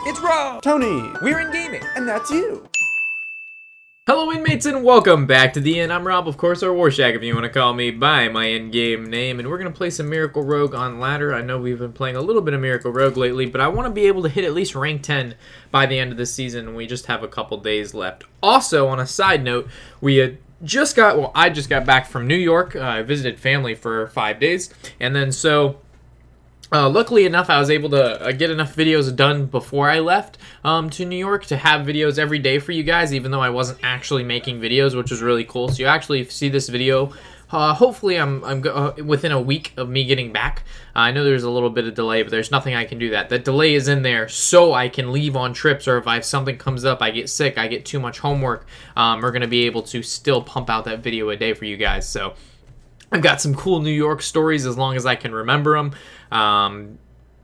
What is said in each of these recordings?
It's Rob! Tony! We're in gaming! And that's you! Hello inmates and welcome back to the inn. I'm Rob, of course, or Warshack if you want to call me by my in-game name, and we're going to play some Miracle Rogue on ladder. I know we've been playing a little bit of Miracle Rogue lately, but I want to be able to hit at least rank 10 by the end of this season, and we just have a couple days left. Also, on a side note, I just got back from New York. I visited family for 5 days, and then luckily enough, I was able to get enough videos done before I left to New York to have videos every day for you guys, even though I wasn't actually making videos, which was really cool. So you actually see this video. Hopefully, I'm within a week of me getting back. I know there's a little bit of delay, but there's nothing I can do that. That delay is in there so I can leave on trips, or if something comes up, I get sick, I get too much homework, we're going to be able to still pump out that video a day for you guys. So I've got some cool New York stories as long as I can remember them.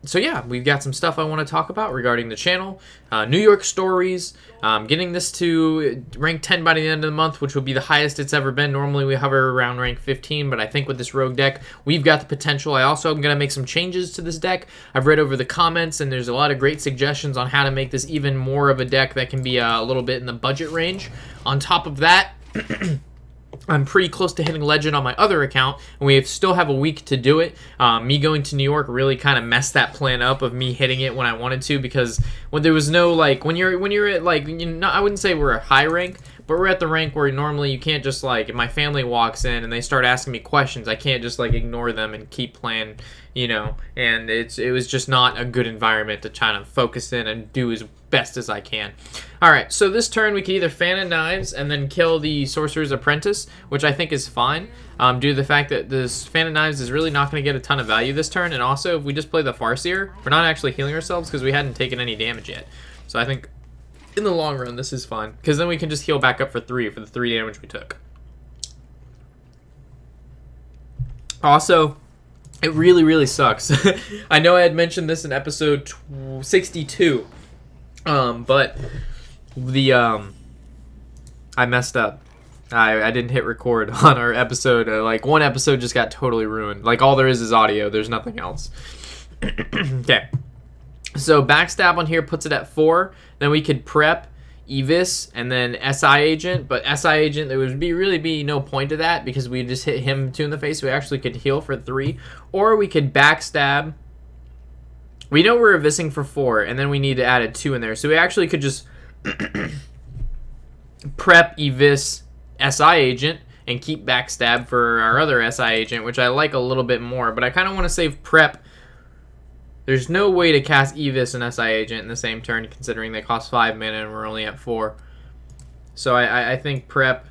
So yeah, we've got some stuff I want to talk about regarding the channel. New York stories, getting this to rank 10 by the end of the month, which would be the highest it's ever been. Normally we hover around rank 15, but I think with this rogue deck, we've got the potential. I also am going to make some changes to this deck. I've read over the comments, and there's a lot of great suggestions on how to make this even more of a deck that can be a little bit in the budget range. On top of that, I'm pretty close to hitting Legend on my other account, and we still have a week to do it. Me going to New York really kind of messed that plan up of me hitting it when I wanted to, because when there was no, like, when you're at, like, I wouldn't say we're a high rank, but we're at the rank where normally you can't just, like, if my family walks in and they start asking me questions, I can't just, like, ignore them and keep playing, you know, and it was just not a good environment to try to focus in and do as best as I can. Alright, so this turn we can either Fan of Knives and then kill the Sorcerer's Apprentice, which I think is fine, due to the fact that this Fan of Knives is really not going to get a ton of value this turn, and also if we just play the Farseer, we're not actually healing ourselves because we hadn't taken any damage yet. So I think in the long run this is fine, because then we can just heal back up for 3 for the 3 damage we took. Also, it really sucks. I know I had mentioned this in episode 62, but I messed up. I didn't hit record on our episode. Like, one episode just got totally ruined. Like, all there is audio. There's nothing else. Okay. So, Backstab on here puts it at 4. Then we could prep Evis and then SI Agent. But SI Agent, there would really be no point to that because we just hit him 2 in the face. So we actually could heal for 3. Or we could Backstab. We know we're Evising for 4, and then we need to add a 2 in there. So we actually could just prep Evis SI Agent and keep Backstab for our other SI Agent, which I like a little bit more. But I kind of want to save prep. There's no way to cast Evis and SI Agent in the same turn, considering they cost 5 mana and we're only at 4. So I think prep.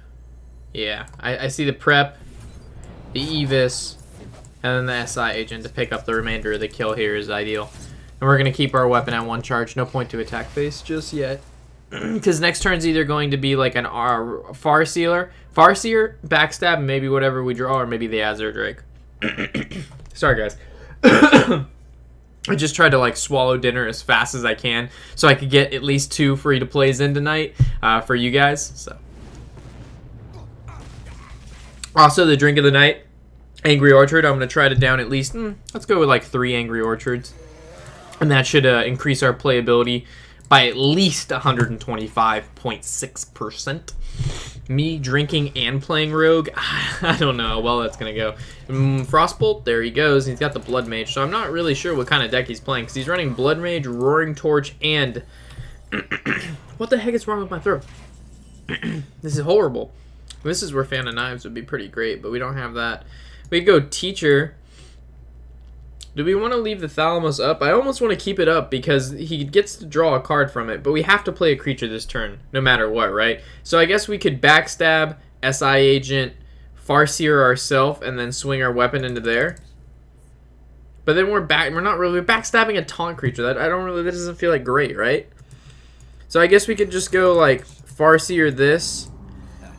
Yeah, I see the prep, the Evis, and then the SI Agent to pick up the remainder of the kill here is ideal. And we're going to keep our weapon at 1 charge. No point to attack phase just yet. Because next turn's either going to be like an Farseer, Backstab, maybe whatever we draw, or maybe the Azure Drake. Sorry, guys. I just tried to, like, swallow dinner as fast as I can so I could get at least 2 free-to-plays in tonight for you guys. So, also, the drink of the night, Angry Orchard. I'm going to try to down at least, let's go with like 3 Angry Orchards. And that should increase our playability by at least 125.6%. Me drinking and playing Rogue, I don't know how well that's going to go. Frostbolt, there he goes. He's got the Blood Mage, so I'm not really sure what kind of deck he's playing, because he's running Blood Mage, Roaring Torch, and... what the heck is wrong with my throat? This is horrible. This is where Fan of Knives would be pretty great, but we don't have that. We could go Teacher. Do we want to leave the Thalamus up? I almost want to keep it up because he gets to draw a card from it, but we have to play a creature this turn, no matter what, right? So I guess we could Backstab, SI Agent, Farseer ourselves, and then swing our weapon into there. But then we're backstabbing a taunt creature. That doesn't feel like great, right? So I guess we could just go like Farseer this,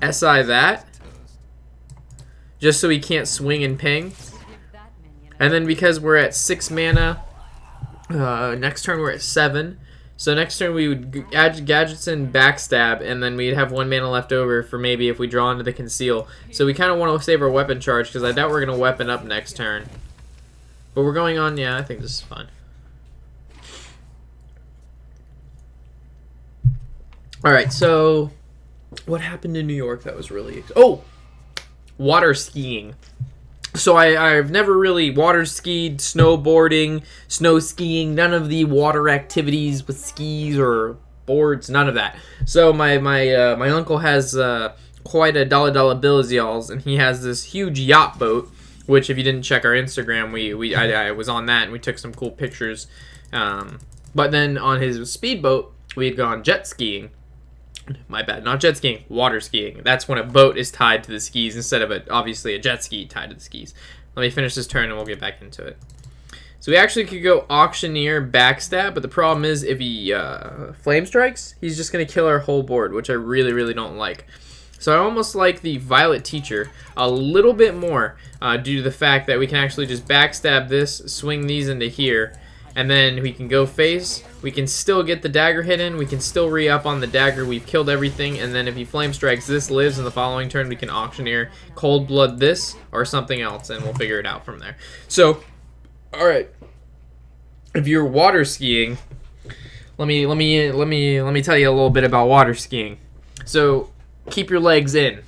SI that, just so he can't swing and ping. And then because we're at 6 mana, next turn we're at 7. So next turn we would add Gadgets and Backstab, and then we'd have 1 mana left over for maybe if we draw into the Conceal. So we kind of want to save our weapon charge, because I doubt we're going to weapon up next turn. But we're going on, yeah, I think this is fine. All right, so what happened in New York that was really... Oh! Water skiing. So I've never really water skied, snowboarding, snow skiing, none of the water activities with skis or boards, none of that. So my uncle has quite a dollar bills, y'alls, and he has this huge yacht boat, which if you didn't check our Instagram, I was on that and we took some cool pictures. But then on his speedboat, we had gone jet skiing. My bad, not jet skiing, water skiing. That's when a boat is tied to the skis instead of obviously a jet ski tied to the skis. Let me finish this turn and we'll get back into it. So we actually could go auctioneer backstab, but the problem is if he flame strikes, he's just going to kill our whole board, which I really, really don't like. So I almost like the Violet Teacher a little bit more due to the fact that we can actually just backstab this, swing these into here, and then we can go face. We can still get the dagger hidden. We can still re-up on the dagger. We've killed everything. And then if he flame strikes, this lives. In the following turn, we can auctioneer cold blood this or something else, and we'll figure it out from there. So, all right. If you're water skiing, let me tell you a little bit about water skiing. So, keep your legs in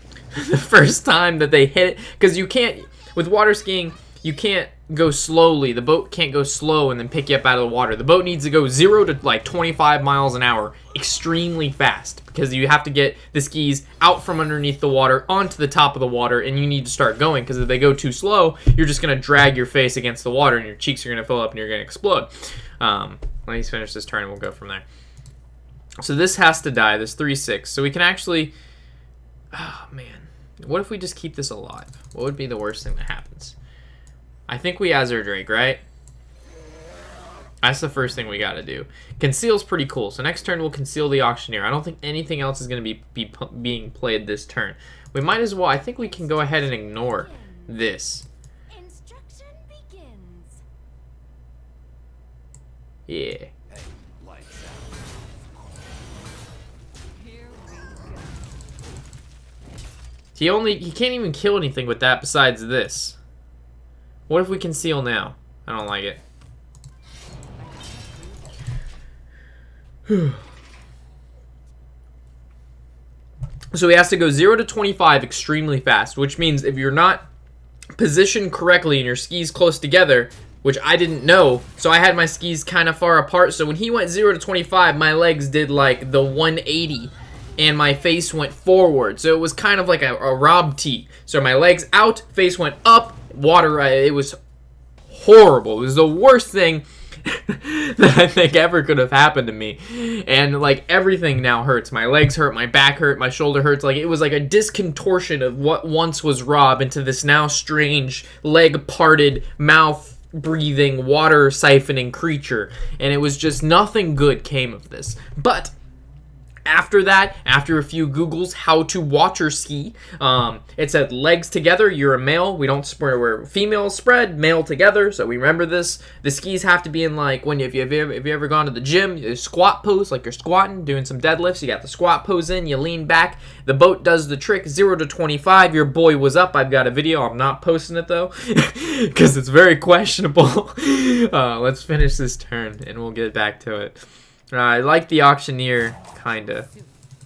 the first time that they hit it, because you can't with water skiing. You can't go slowly. The boat can't go slow and then pick you up out of the water. The boat needs to go 0 to like 25 miles an hour extremely fast, because you have to get the skis out from underneath the water onto the top of the water, and you need to start going, because if they go too slow, you're just going to drag your face against the water and your cheeks are going to fill up and you're going to explode. Let me finish this turn and we'll go from there. So this has to die, this 3/6. So we can actually... Oh, man. What if we just keep this alive? What would be the worst thing that happens? I think we Azure Drake, right? That's the first thing we gotta do. Conceal's pretty cool. So next turn we'll conceal the auctioneer. I don't think anything else is gonna be being played this turn. We might as well. I think we can go ahead and ignore this. Instruction begins. Yeah. He can't even kill anything with that besides this. What if we conceal now? I don't like it. So he has to go 0 to 25 extremely fast, which means if you're not positioned correctly and your skis close together, which I didn't know, so I had my skis kind of far apart, so when he went 0 to 25, my legs did like the 180 and my face went forward. So it was kind of like a Rob T. So my legs out, face went up, water, it was horrible. It was the worst thing that I think ever could have happened to me. And like everything now hurts. My legs hurt, my back hurt, my shoulder hurts. Like it was like a discontortion of what once was Rob into this now strange leg parted, mouth breathing, water siphoning creature. And it was just nothing good came of this. But after that, after a few Googles, how to water ski, it said legs together, you're a male. We don't spread, we're female spread, male together. So we remember this. The skis have to be in like, when if you've ever gone to the gym, you squat pose, like you're squatting, doing some deadlifts. You got the squat pose in, you lean back. The boat does the trick, 0 to 25. Your boy was up. I've got a video. I'm not posting it though, because it's very questionable. Let's finish this turn and we'll get back to it. I like the auctioneer, kinda.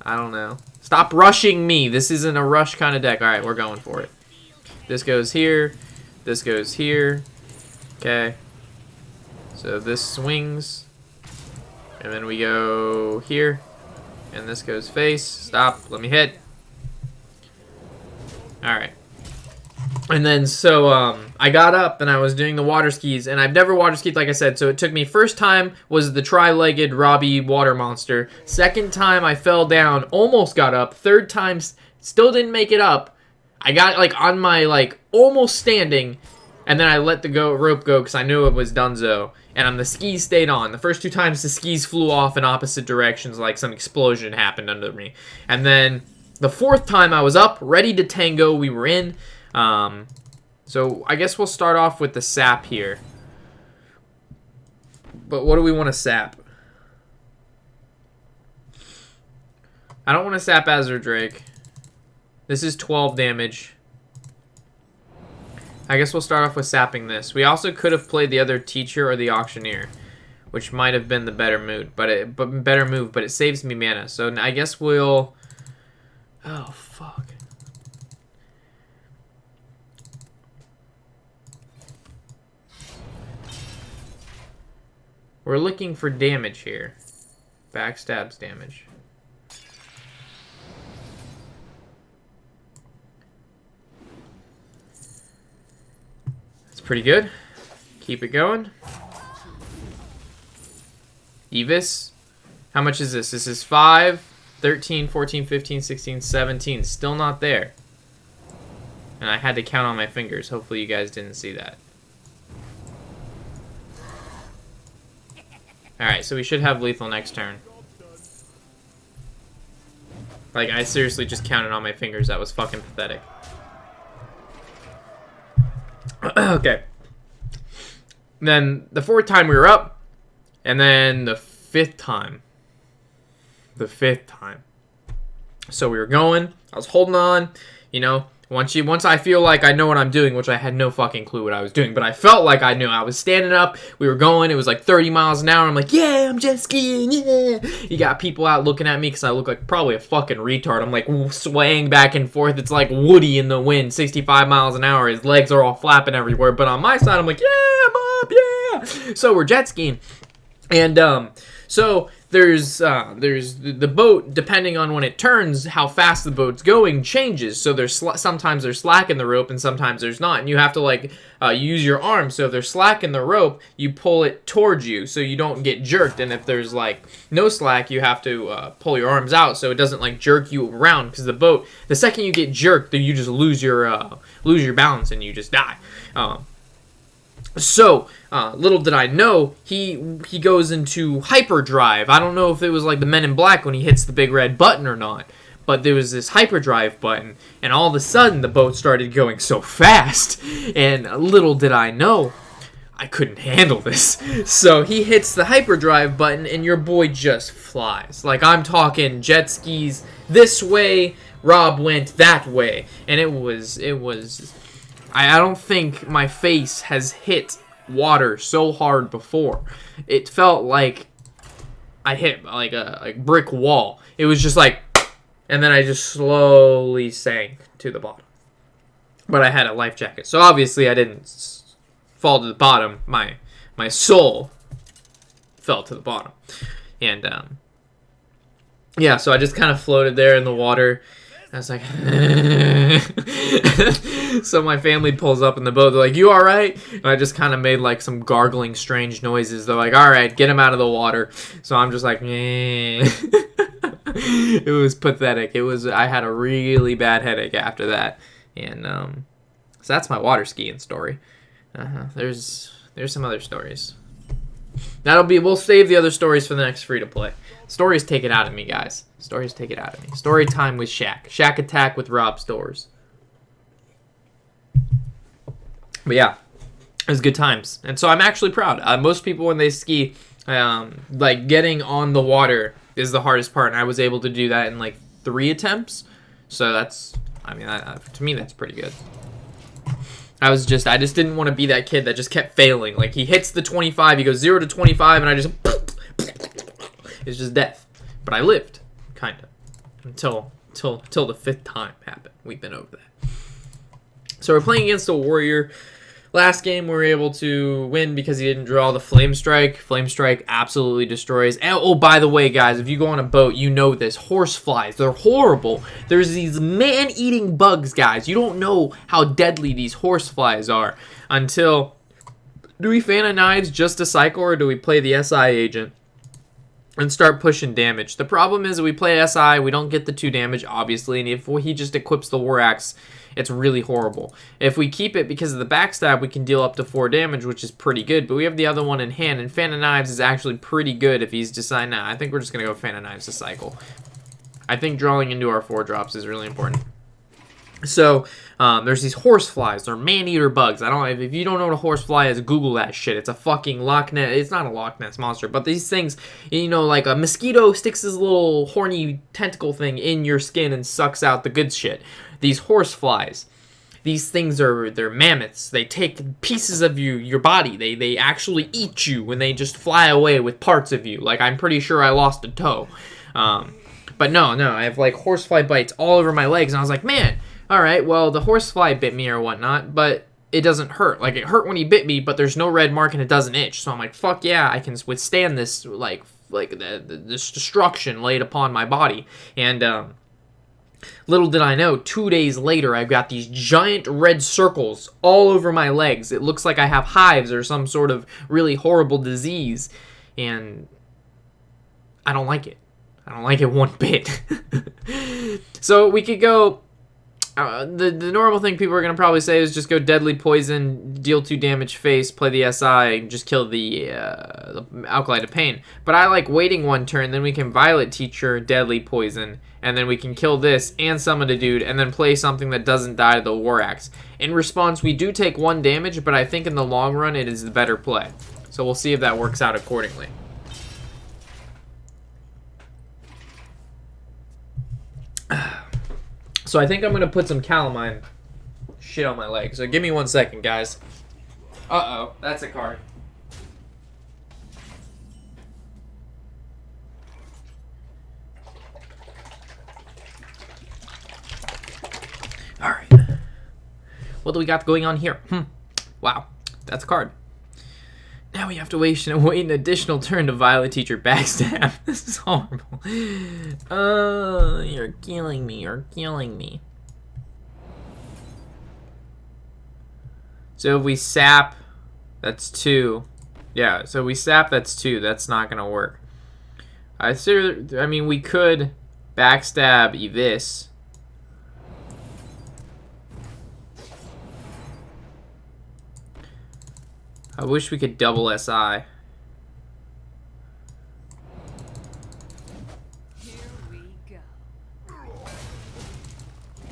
I don't know. Stop rushing me. This isn't a rush kind of deck. Alright, we're going for it. This goes here. This goes here. Okay. So this swings. And then we go here. And this goes face. Stop. Let me hit. Alright. And then, so, I got up and I was doing the water skis, and I've never water skied, like I said, so it took me, first time was the tri-legged Robbie water monster. Second time I fell down, almost got up. Third time, still didn't make it up. I got, like, on my, like, almost standing, and then I let the rope go because I knew it was donezo. And the skis stayed on. The first 2 times the skis flew off in opposite directions, like some explosion happened under me. And then the 4th time I was up, ready to tango, we were in. So I guess we'll start off with the sap here. But what do we want to sap? I don't want to sap Azure Drake. This is 12 damage. I guess we'll start off with sapping this. We also could have played the other teacher or the auctioneer. which might have been the better better move, but it saves me mana. So I guess we'll. Oh fuck. We're looking for damage here. Backstabs damage. That's pretty good. Keep it going. Evis. How much is this? This is 5, 13, 14, 15, 16, 17. Still not there. And I had to count on my fingers. Hopefully you guys didn't see that. Alright, so we should have lethal next turn. Like, I seriously just counted on my fingers. That was fucking pathetic. Okay. Then, the 4th time we were up. And then, the 5th time. The 5th time. So, we were going. I was holding on. You know, once I feel like I know what I'm doing, which I had no fucking clue what I was doing, but I felt like I knew. I was standing up, we were going, it was like 30 miles an hour. I'm like, yeah, I'm jet skiing, yeah. You got people out looking at me because I look like probably a fucking retard. I'm like swaying back and forth. It's like Woody in the wind, 65 miles an hour. His legs are all flapping everywhere. But on my side, I'm like, yeah, I'm up, yeah. So we're jet skiing. And so there's the boat, depending on when it turns, how fast the boat's going changes. So there's sometimes there's slack in the rope and sometimes there's not, and you have to like use your arms. So if there's slack in the rope, you pull it towards you so you don't get jerked. And if there's like no slack, you have to pull your arms out so it doesn't like jerk you around. Because the boat, the second you get jerked, then you just lose your balance and you just die. So, little did I know, he goes into hyperdrive. I don't know if it was like the Men in Black when he hits the big red button or not, but there was this hyperdrive button, and all of a sudden the boat started going so fast, and little did I know, I couldn't handle this. So he hits the hyperdrive button, and your boy just flies. Like, I'm talking jet skis this way, Rob went that way, and it was... I don't think my face has hit water so hard before. It felt like I hit like a brick wall. It was just like, and then I just slowly sank to the bottom. But I had a life jacket, so obviously I didn't fall to the bottom. My soul fell to the bottom, and yeah. So I just kind of floated there in the water. I was like, so my family pulls up in the boat. They're like, you all right? And I just kind of made like some gargling strange noises. They're like, all right, get him out of the water. So I'm just like, it was pathetic. I had a really bad headache after that. And so that's my water skiing story. There's some other stories. We'll save the other stories for the next free to play. Stories take it out of me, guys. Stories take it out of me. Story time with Shaq. Shaq Attack with Rob Stores. But yeah, it was good times. And so I'm actually proud. Most people when they ski, like getting on the water is the hardest part. And I was able to do that in like 3 attempts. So that's, I mean, to me, that's pretty good. I just didn't want to be that kid that just kept failing. Like he hits the 25, he goes 0 to 25, and I just, it's just death. But I lived, kind of, until the 5th time happened. We've been over that. So we're playing against a warrior. Last game we were able to win because he didn't draw the Flame Strike. Flame Strike absolutely destroys. And, oh, by the way, guys, if you go on a boat, you know this. Horseflies, they're horrible. There's these man-eating bugs, guys. You don't know how deadly these horseflies are until... Do we Fan of Knives just to cycle, or do we play the SI agent and start pushing damage? The problem is that we play SI, we don't get the 2 damage, obviously, and if he just equips the War Axe, it's really horrible. If we keep it because of the backstab, we can deal up to 4 damage, which is pretty good, but we have the other one in hand, and Fan of Knives is actually pretty good if he's deciding, nah, I think we're just going to go Fan of Knives to cycle. I think drawing into our 4 drops is really important. So, there's these horseflies. They're man-eater bugs. If you don't know what a horsefly is, Google that shit. It's a fucking Loch Ness. It's not a Loch Ness monster, but these things, you know, like a mosquito sticks his little horny tentacle thing in your skin and sucks out the good shit. These horseflies. these things they're mammoths. They take pieces of your body. They actually eat you when they just fly away with parts of you. Like, I'm pretty sure I lost a toe. But no, I have like horsefly bites all over my legs, and I was like, man, all right, well, the horsefly bit me or whatnot, but it doesn't hurt. Like, it hurt when he bit me, but there's no red mark and it doesn't itch. So I'm like, fuck yeah, I can withstand this, like this destruction laid upon my body. And little did I know, 2 days later, I've got these giant red circles all over my legs. It looks like I have hives or some sort of really horrible disease, and I don't like it. I don't like it one bit. So we could go... the normal thing people are going to probably say is just go Deadly Poison, deal 2 damage face, play the SI, and just kill the Alkali to Pain. But I like waiting 1 turn, then we can Violet Teacher, Deadly Poison, and then we can kill this and summon a dude, and then play something that doesn't die to the War Axe. In response, we do take 1 damage, but I think in the long run it is the better play. So we'll see if that works out accordingly. So I think I'm going to put some calamine shit on my leg. So give me 1 second, guys. Uh-oh, that's a card. Alright. What do we got going on here? Wow, that's a card. Now we have to wait an additional turn to Violet Teacher Backstab. This is horrible. You're killing me. You're killing me. So if we sap, that's 2. Yeah, so we sap, that's 2. That's not going to work. I mean, we could backstab this. I wish we could double SI. Here we go.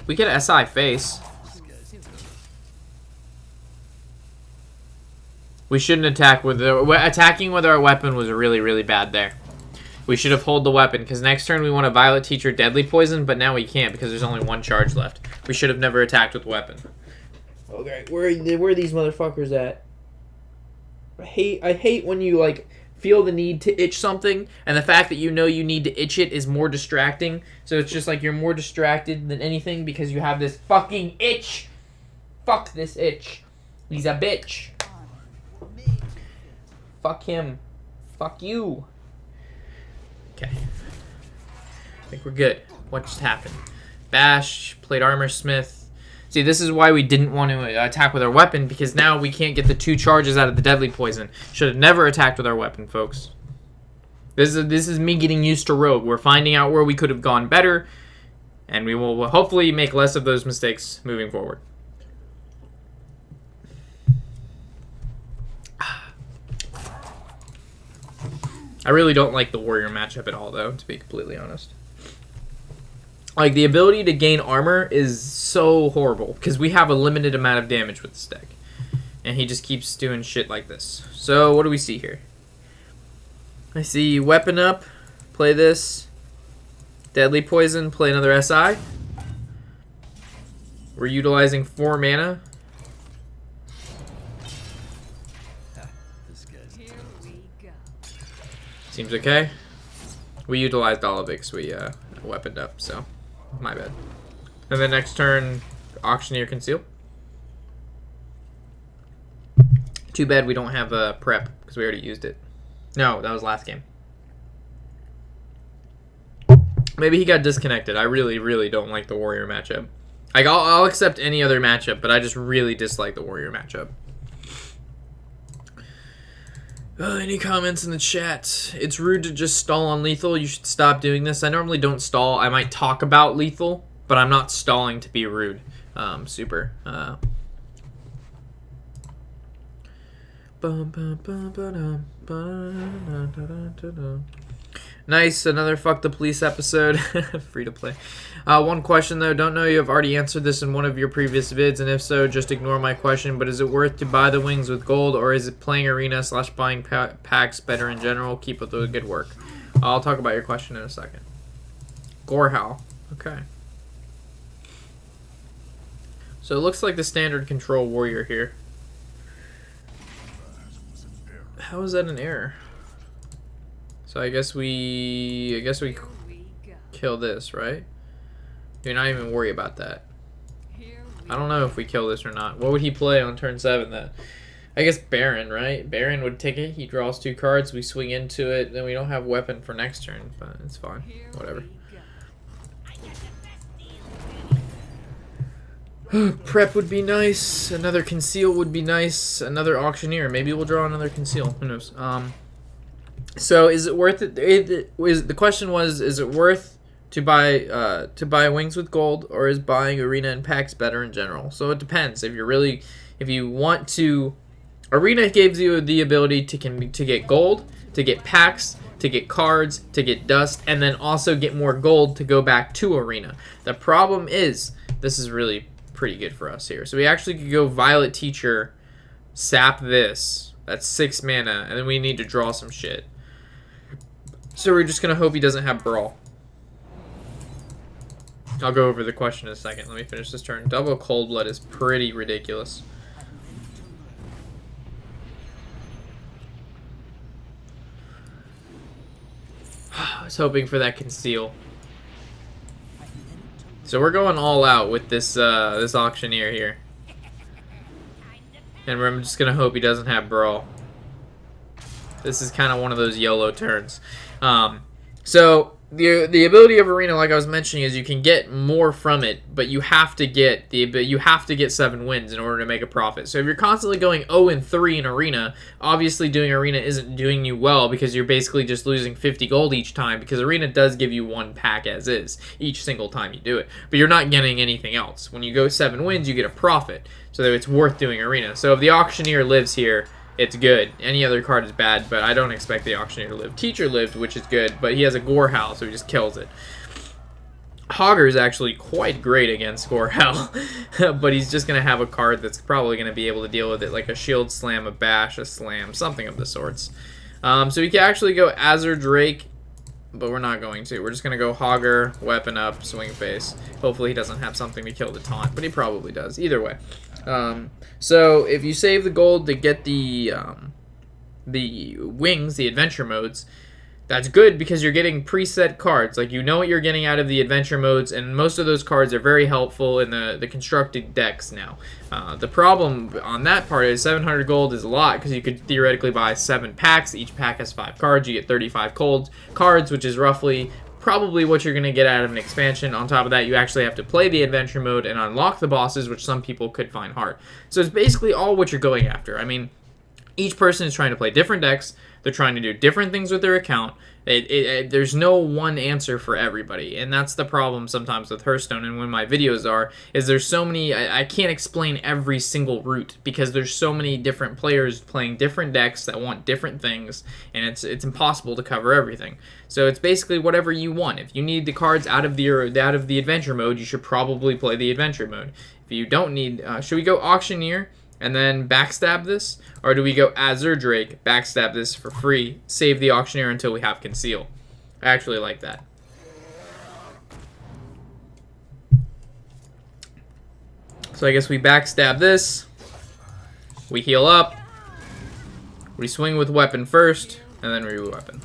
We could SI face. We shouldn't attack with attacking with our weapon was really, really bad there. We should have hold the weapon, because next turn we want to Violet Teacher Deadly Poison, but now we can't because there's only 1 charge left. We should have never attacked with weapon. Okay, where are these motherfuckers at? I hate when you like feel the need to itch something, and the fact that you know you need to itch it is more distracting. So it's just like you're more distracted than anything because you have this fucking itch. Fuck this itch. He's a bitch. Fuck him. Fuck you. Okay. I think we're good. What just happened? Bash, played Armor Smith. See, this is why we didn't want to attack with our weapon, because now we can't get the 2 charges out of the Deadly Poison. Should have never attacked with our weapon, folks. This is me getting used to Rogue. We're finding out where we could have gone better, and we will hopefully make less of those mistakes moving forward. I really don't like the Warrior matchup at all, though, to be completely honest. Like, the ability to gain armor is so horrible, because we have a limited amount of damage with this deck. And he just keeps doing shit like this. So, what do we see here? I see weapon up, play this, Deadly Poison, play another SI. We're utilizing 4 mana. Here we go. Seems okay. We utilized all of it because we weaponed up, so my bad. And then next turn, Auctioneer Conceal. Too bad we don't have a prep because we already used it. No, that was last game. Maybe he got disconnected. I really, really don't like the Warrior matchup. Like, I'll accept any other matchup, but I just really dislike the Warrior matchup. Any comments in the chat? It's rude to just stall on lethal. You should stop doing this. I normally don't stall. I might talk about lethal, but I'm not stalling to be rude. Super. Nice, another Fuck the Police episode. Free to play. One question though, don't know you have already answered this in one of your previous vids, and if so, just ignore my question, but is it worth to buy the wings with gold, or is it playing arena / buying packs better in general? Keep up the good work. I'll talk about your question in a second. Gorehowl. Okay. So it looks like the standard control warrior here. How is that an error? So I guess we Here we go. kill this, right? Do not even worry about that. Here I don't know if we kill this or not. What would he play on turn 7 then? I guess Baron, right? Baron would take it. He draws 2 cards. We swing into it. Then we don't have weapon for next turn, but it's fine. Whatever. Prep would be nice. Another conceal would be nice. Another auctioneer. Maybe we'll draw another conceal. Who knows? So is it worth it? The question was, is it worth to buy wings with gold, or is buying arena and packs better in general? So it depends. If you want to, arena gives you the ability to get gold, to get packs, to get cards, to get dust, and then also get more gold to go back to arena. The problem is, this is really pretty good for us here. So we actually could go Violet Teacher, sap this. That's 6 mana, and then we need to draw some shit. So we're just gonna hope he doesn't have Brawl. I'll go over the question in a second. Let me finish this turn. Double Cold Blood is pretty ridiculous. I was hoping for that conceal. So we're going all out with this this auctioneer here, and I'm just gonna hope he doesn't have Brawl. This is kind of one of those YOLO turns. So the ability of arena, like I was mentioning, is you can get more from it, but you have to get 7 wins in order to make a profit. So if you're constantly going 0-3 in arena, obviously doing arena isn't doing you well, because you're basically just losing 50 gold each time, because arena does give you 1 pack as is each single time you do it, but you're not getting anything else. When you go 7 wins, you get a profit, so that it's worth doing arena. So if the auctioneer lives here, it's good. Any other card is bad, but I don't expect the auctioneer to live. Teacher lived, which is good, but he has a Gorehowl, so he just kills it. Hogger is actually quite great against Gorehowl, but he's just going to have a card that's probably going to be able to deal with it, like a Shield Slam, a Bash, a Slam, something of the sorts. So we can actually go Azure Drake, but we're not going to. We're just going to go Hogger, Weapon Up, Swing Face. Hopefully he doesn't have something to kill the taunt, but he probably does. Either way. So if you save the gold to get the wings, the adventure modes, that's good, because you're getting preset cards. Like, you know what you're getting out of the adventure modes, and most of those cards are very helpful in the constructed decks now. The problem on that part is 700 gold is a lot, because you could theoretically buy 7 packs. Each pack has 5 cards. You get 35 cards, which is roughly probably what you're going to get out of an expansion. On top of that, you actually have to play the adventure mode and unlock the bosses, which some people could find hard. So it's basically all what you're going after. I mean, each person is trying to play different decks. They're trying to do different things with their account. There's no one answer for everybody, and that's the problem sometimes with Hearthstone, and when my videos is there's so many, I can't explain every single route, because there's so many different players playing different decks that want different things, and it's impossible to cover everything. So it's basically whatever you want. If you need the cards out of the adventure mode, you should probably play the adventure mode. If you don't need, should we go Auctioneer and then backstab this? Or do we go Azure Drake, backstab this for free, save the Auctioneer until we have Conceal? I actually like that. So I guess we backstab this, we heal up, we swing with weapon first, and then we re-weapon.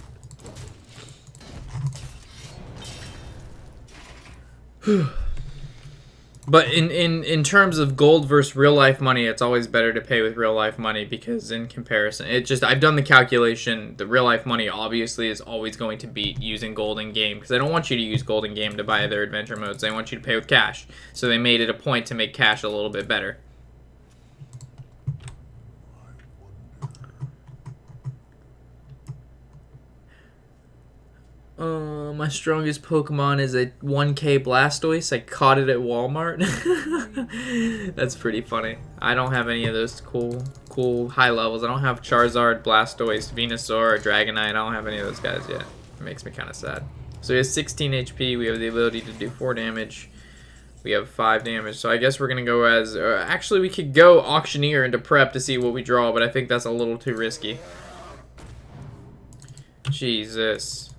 But in terms of gold versus real life money, it's always better to pay with real life money, because in comparison, I've done the calculation. The real life money obviously is always going to beat using gold in game, because they don't want you to use gold in game to buy their adventure modes. They want you to pay with cash. So they made it a point to make cash a little bit better. My strongest Pokemon is a 1K Blastoise. I caught it at Walmart. That's pretty funny. I don't have any of those cool high levels. I don't have Charizard, Blastoise, Venusaur, Dragonite. I don't have any of those guys yet. It makes me kind of sad. So he has 16 HP. We have the ability to do 4 damage. We have 5 damage. So I guess we're going to go as... actually, we could go Auctioneer into prep to see what we draw, but I think that's a little too risky. Jesus.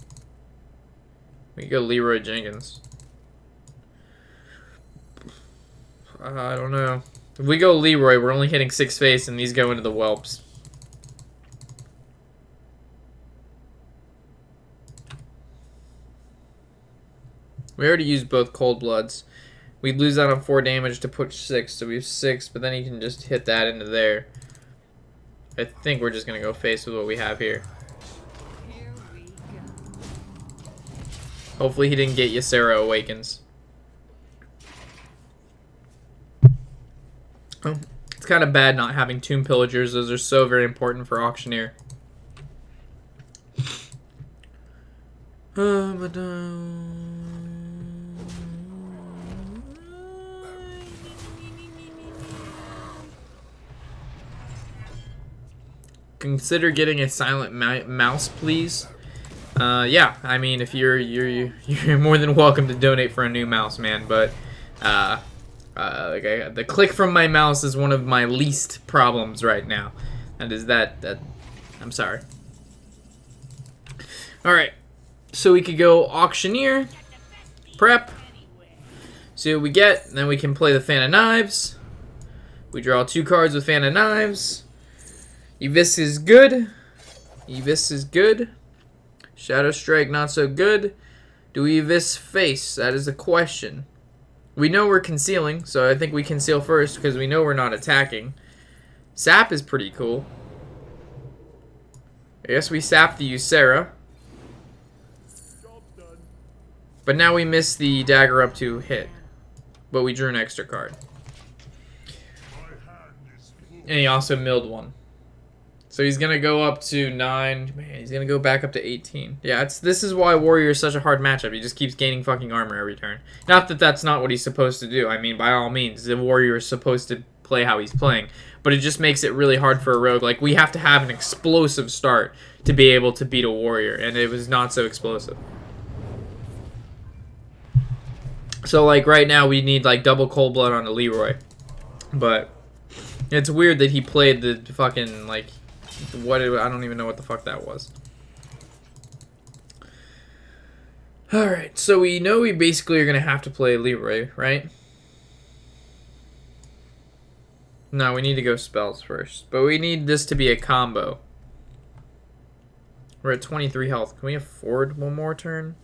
We could go Leroy Jenkins. I don't know. If we go Leroy, we're only hitting 6 face, and these go into the whelps. We already used both Cold Bloods. We'd lose out on 4 damage to push 6, so we have 6, but then he can just hit that into there. I think we're just going to go face with what we have here. Here we go. Hopefully he didn't get Ysera Awakens. Oh, it's kind of bad not having Tomb Pillagers. Those are so very important for Auctioneer. Consider getting a silent mouse, please. Yeah, I mean, if you're more than welcome to donate for a new mouse, man. But the click from my mouse is one of my least problems right now, and is that I'm sorry. All right, so we could go Auctioneer, prep, see what we get, and then we can play the Fan of Knives. We draw 2 cards with Fan of Knives. Evis is good. Evis is good. Shadow Strike not so good. Do we Evis face? That is the question. We know we're concealing, so I think we conceal first because we know we're not attacking. Sap is pretty cool. I guess we sap the Ysera. But now we miss the dagger up to hit. But we drew an extra card. And he also milled 1. So he's going to go up to 9. Man, he's going to go back up to 18. Yeah, this is why Warrior is such a hard matchup. He just keeps gaining fucking armor every turn. Not that that's not what he's supposed to do. I mean, by all means, the Warrior is supposed to play how he's playing. But it just makes it really hard for a rogue. Like, we have to have an explosive start to be able to beat a Warrior. And it was not so explosive. So, like, right now we need, like, double Cold Blood on the Leroy. But it's weird that he played the fucking, like... I don't even know what the fuck that was. Alright, so we know we basically are going to have to play Leroy, right? No, we need to go spells first. But we need this to be a combo. We're at 23 health. Can we afford one more turn?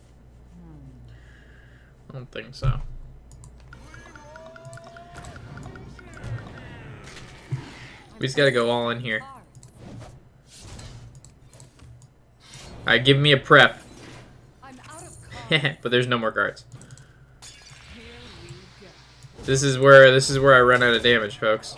I don't think so. We just got to go all in here. Alright, give me a prep. I'm out of cards. But there's no more cards. Here we go. This is where I run out of damage, folks.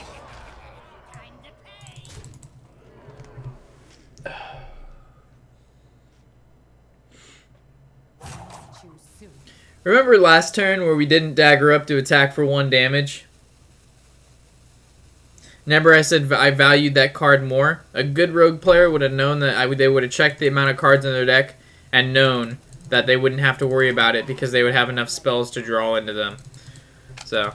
Too soon. Remember last turn where we didn't dagger up to attack for 1 damage? Remember I said I valued that card more? A good rogue player would have known that they would have checked the amount of cards in their deck and known that they wouldn't have to worry about it because they would have enough spells to draw into them. So.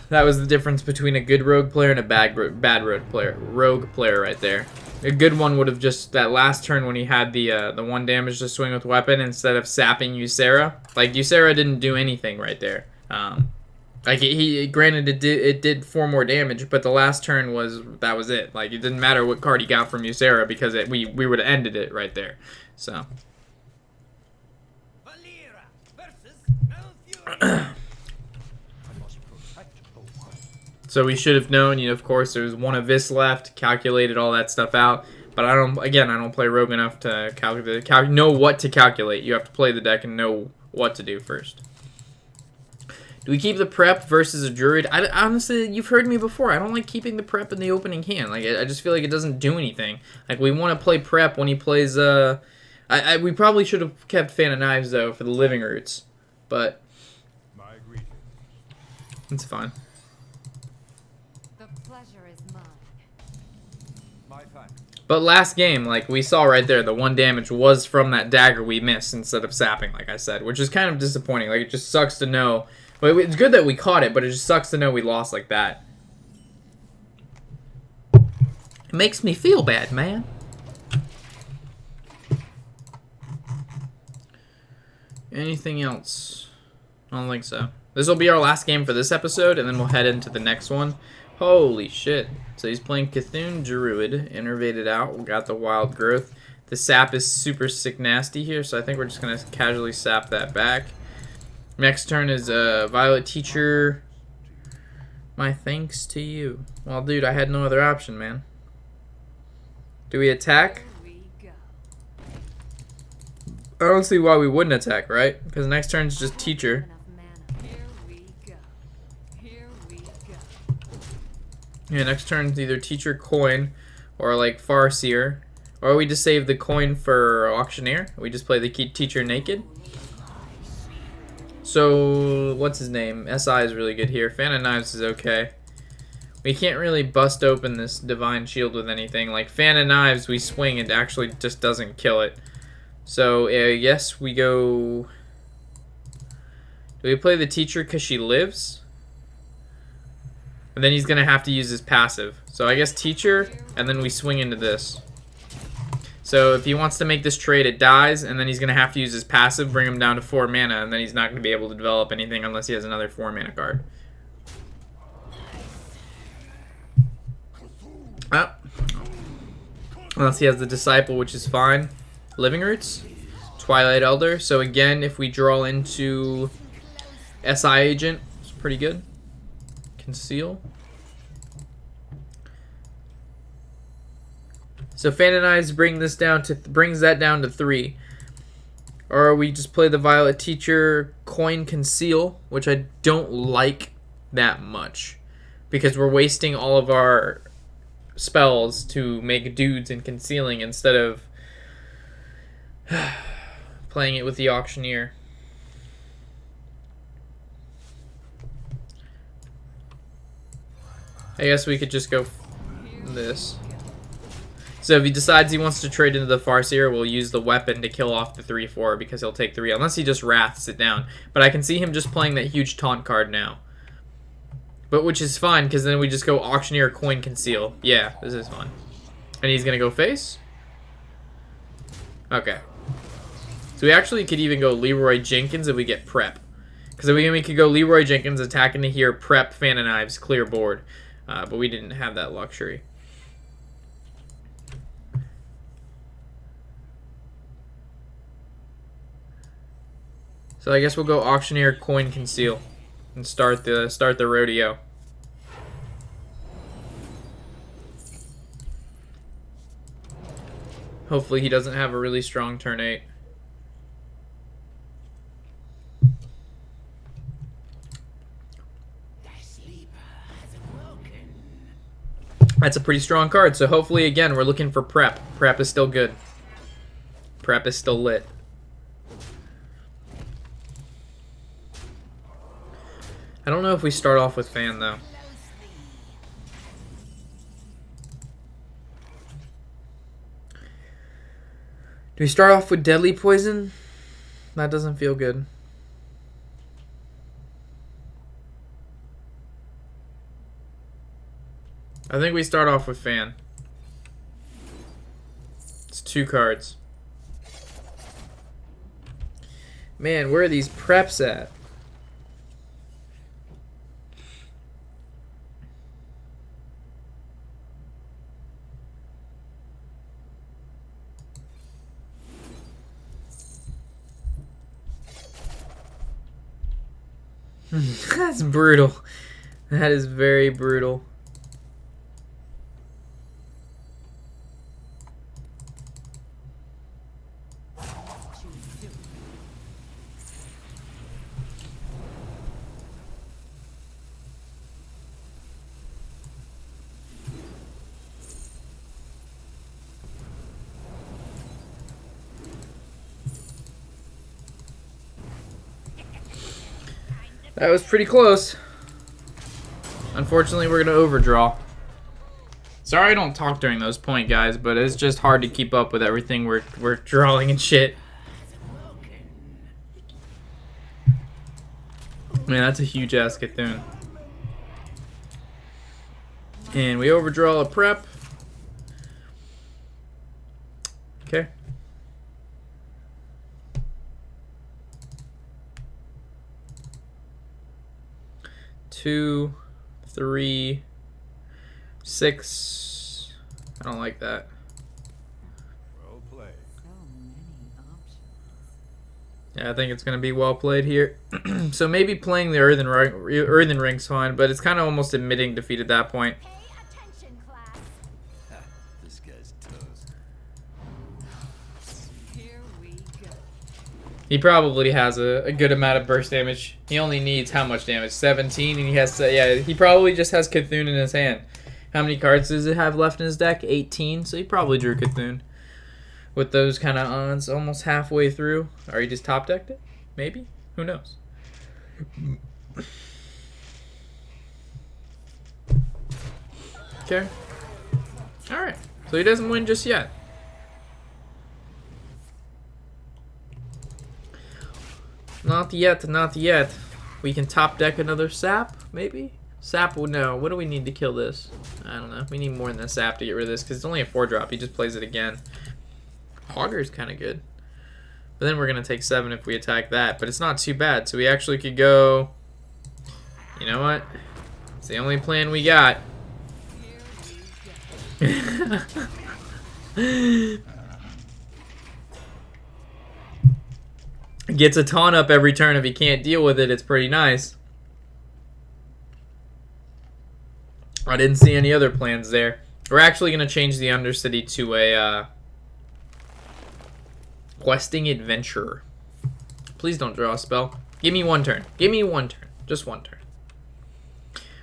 That was the difference between a good rogue player and a bad rogue player right there. A good one would have just, that last turn when he had the 1 damage to swing with weapon instead of sapping Ysera. Like, Ysera didn't do anything right there. Like, granted it did 4 more damage, but the last turn that was it. Like, it didn't matter what card he got from Ysera because we would have ended it right there. So. So we should have known, of course, there was 1 Abyss left, calculated all that stuff out. But I don't play rogue enough to know what to calculate. You have to play the deck and know what to do first. Do we keep the prep versus a druid? Honestly, you've heard me before. I don't like keeping the prep in the opening hand. Like, I just feel like it doesn't do anything. Like, we want to play prep when he plays, we probably should have kept Fan of Knives, though, for the Living Roots. But it's fine. The pleasure is mine. But last game, like, we saw right there, the 1 damage was from that dagger we missed instead of sapping, like I said, which is kind of disappointing. Like, it just sucks to know. Well, it's good that we caught it, but it just sucks to know we lost like that. It makes me feel bad, man. Anything else? I don't think so. This will be our last game for this episode, and then we'll head into the next one. Holy shit. So he's playing Cthulhu Druid, innervated out. We got the wild growth. The sap is super sick nasty here, so I think we're just going to casually sap that back. Next turn is Violet Teacher. My thanks to you. Well, dude, I had no other option, man. Do we attack? I don't see why we wouldn't attack, right? Because next turn is just Teacher. Yeah, next turn is either Teacher, Coin, or like Farseer. Or we just save the coin for Auctioneer. We just play the Teacher naked. So, what's his name? SI is really good here. Fan of Knives is okay. We can't really bust open this Divine Shield with anything. Like, Fan of Knives, we swing, it actually just doesn't kill it. So, yes, we go... Do we play the Teacher because she lives? And then he's going to have to use his passive. So, I guess Teacher, and then we swing into this. So if he wants to make this trade, it dies, and then he's going to have to use his passive, bring him down to 4 mana, and then he's not going to be able to develop anything unless he has another 4 mana card. Oh. Unless he has the Disciple, which is fine. Living Roots, Twilight Elder. So again, if we draw into SI Agent, it's pretty good. Conceal. So Fan and Knives brings that down to 3. Or we just play the Violet Teacher, Coin, Conceal, which I don't like that much. Because we're wasting all of our spells to make dudes and concealing instead of playing it with the Auctioneer. I guess we could just go this. So if he decides he wants to trade into the Farseer, we'll use the weapon to kill off the 3/4 because he'll take 3, unless he just Wraths it down. But I can see him just playing that huge taunt card now. But which is fine, because then we just go Auctioneer, Coin, Conceal. Yeah, this is fun. And he's going to go face? Okay. So we actually could even go Leroy Jenkins if we get Prep. Because we could go Leroy Jenkins, attack into here, Prep, Fan of Knives, clear board. But we didn't have that luxury. So I guess we'll go Auctioneer, Coin, Conceal, and start the rodeo. Hopefully he doesn't have a really strong turn 8. That's a pretty strong card, so hopefully again we're looking for Prep. Prep is still good. Prep is still lit. I don't know if we start off with Fan, though. Do we start off with Deadly Poison? That doesn't feel good. I think we start off with Fan. It's 2 cards. Man, where are these preps at? That's brutal. That is very brutal. That was pretty close. Unfortunately, we're going to overdraw. Sorry I don't talk during those point, guys, but it's just hard to keep up with everything we're drawing and shit. Man, that's a huge-ass Cthulhu. And we overdraw a Prep. Okay. 2, 3, 6. I don't like that. Well played. So many options. Yeah, I think it's going to be well played here. So maybe playing the Earthen Ring's fine, but it's kind of almost admitting defeat at that point. Pay attention, class. This guy's toast. Here we go. He probably has a good amount of burst damage. He only needs how much damage? 17, and he has yeah, he probably just has Cthulhu in his hand. How many cards does it have left in his deck? 18, so he probably drew Cthulhu. With those kind of odds almost halfway through. Or he just top decked it? Maybe? Who knows? Okay. Alright. So he doesn't win just yet. Not yet, not yet. We can top deck another sap, maybe? Sap, no. What do we need to kill this? I don't know. We need more than a sap to get rid of this because it's only a 4-drop. He just plays it again. Hogger's kind of good. But then we're going to take 7 if we attack that. But it's not too bad. So we actually could go... You know what? It's the only plan we got. Here we go. Gets a taunt up every turn. If he can't deal with it, it's pretty nice. I didn't see any other plans there. We're actually going to change the Undercity to a... Questing Adventurer. Please don't draw a spell. Give me one turn. Give me one turn. Just one turn.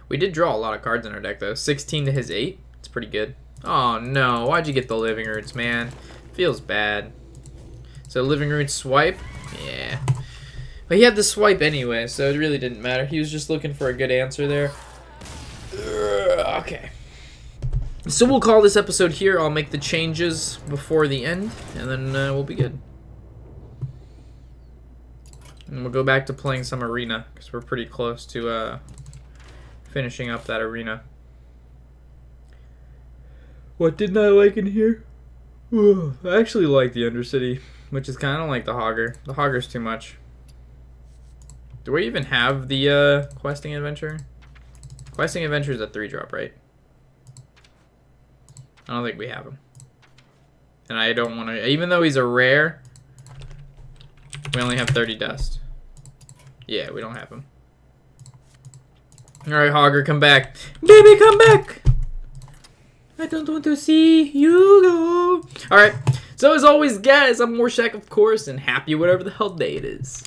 We did draw a lot of cards in our deck, though. 16 to his 8. It's pretty good. Oh, no. Why'd you get the Living Roots, man? Feels bad. So, Living Roots swipe? Yeah. But he had the swipe anyway, so it really didn't matter. He was just looking for a good answer there. Okay. So, we'll call this episode here. I'll make the changes before the end, and then we'll be good. And we'll go back to playing some arena, because we're pretty close to finishing up that arena. What didn't I like in here? I actually like the Undercity, which is kind of like the Hogger. The Hogger's too much. Do we even have the Questing Adventure? Questing Adventure is a 3-drop, right? I don't think we have him. And I don't want to... Even though he's a rare, we only have 30 dust. Yeah, we don't have him. Alright, Hogger, come back. Baby, come back! I don't want to see you go. Alright, so as always, guys, I'm Warshack, of course, and happy whatever the hell day it is.